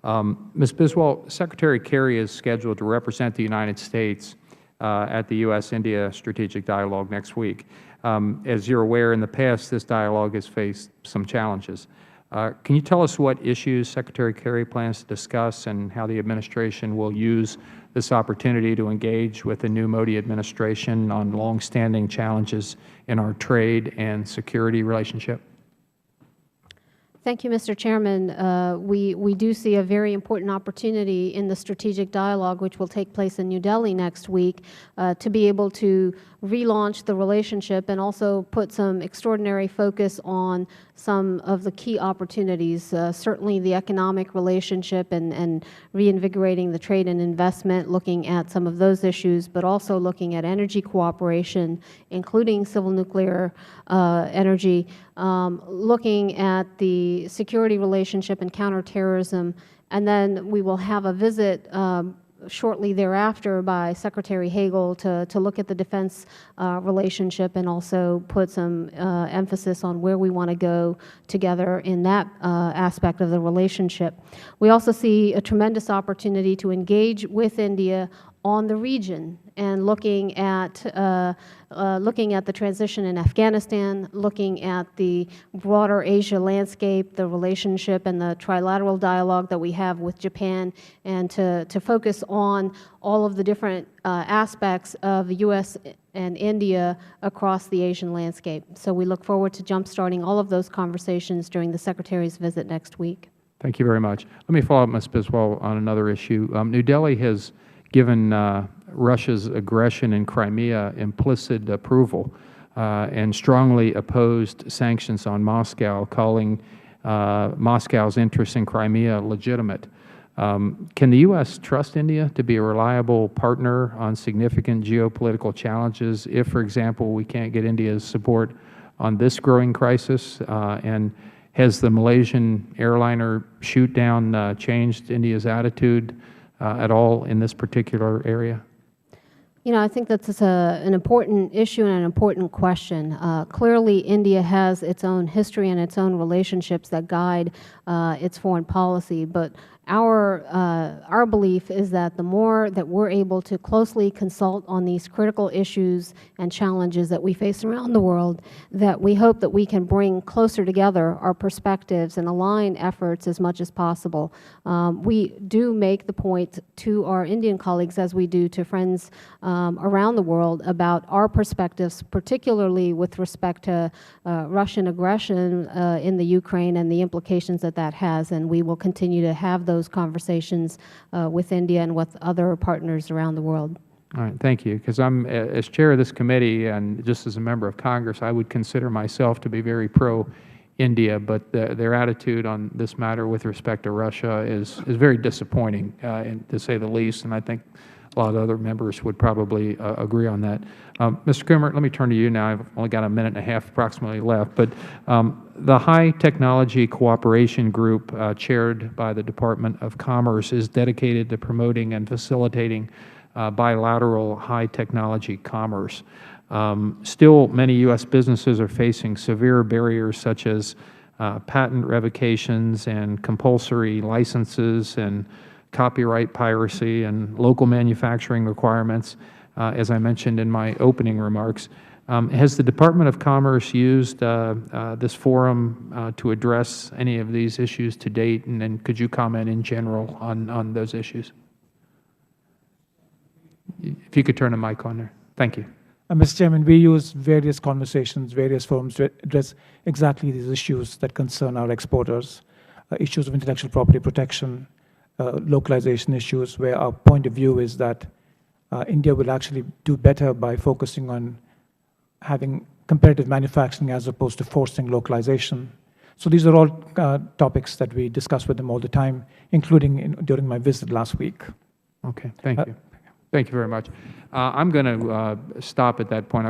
Ms. Biswal, Secretary Kerry is scheduled to represent the United States at the U.S.-India Strategic Dialogue next week. As you are aware, in the past, this dialogue has faced some challenges. Can you tell us what issues Secretary Kerry plans to discuss and how the administration will use this opportunity to engage with the new Modi administration on longstanding challenges in our trade and security relationship? Thank you, Mr. Chairman. We do see a very important opportunity in the strategic dialogue, which will take place in New Delhi next week, to be able to relaunch the relationship and also put some extraordinary focus on some of the key opportunities, certainly the economic relationship and reinvigorating the trade and investment, looking at some of those issues, but also looking at energy cooperation, including civil nuclear energy, looking at the security relationship and counterterrorism, and then we will have a visit shortly thereafter by Secretary Hagel to look at the defense relationship and also put some emphasis on where we want to go together in that aspect of the relationship. We also see a tremendous opportunity to engage with India on the region and looking at the transition in Afghanistan, looking at the broader Asia landscape, the relationship and the trilateral dialogue that we have with Japan, and to focus on all of the different aspects of the U.S. and India across the Asian landscape. So we look forward to jump-starting all of those conversations during the Secretary's visit next week. Thank you very much. Let me follow up, Ms. Biswal, on another issue. New Delhi has given Russia's aggression in Crimea implicit approval and strongly opposed sanctions on Moscow, calling Moscow's interest in Crimea legitimate. Can the U.S. trust India to be a reliable partner on significant geopolitical challenges if, for example, we can't get India's support on this growing crisis? And has the Malaysian airliner shoot-down changed India's attitude at all in this particular area? You know, I think that's an important issue and an important question. Clearly, India has its own history and its own relationships that guide its foreign policy, but our belief is that the more that we're able to closely consult on these critical issues and challenges that we face around the world, that we hope that we can bring closer together our perspectives and align efforts as much as possible. We do make the point to our Indian colleagues, as we do to friends around the world, about our perspectives, particularly with respect to Russian aggression in the Ukraine and the implications that that has, and we will continue to have those conversations with India and with other partners around the world. All right, thank you. Because I'm, as chair of this committee and just as a member of Congress, I would consider myself to be very pro-India, but their attitude on this matter with respect to Russia is very disappointing, to say the least, and I think a lot of other members would probably agree on that. Mr. Coomer, let me turn to you now. I've only got a minute and a half approximately left, but the High Technology Cooperation Group, chaired by the Department of Commerce, is dedicated to promoting and facilitating bilateral high technology commerce. Still, many U.S. businesses are facing severe barriers such as patent revocations and compulsory licenses and copyright piracy and local manufacturing requirements, as I mentioned in my opening remarks. Has the Department of Commerce used this forum to address any of these issues to date, and then could you comment in general on those issues? If you could turn the mic on there. Thank you. Mr. Chairman, we use various conversations, various forums to address exactly these issues that concern our exporters, issues of intellectual property protection, localization issues, where our point of view is that India will actually do better by focusing on having competitive manufacturing as opposed to forcing localization. So these are all topics that we discuss with them all the time, including during my visit last week. Okay, thank you. Thank you very much. I'm going to stop at that point.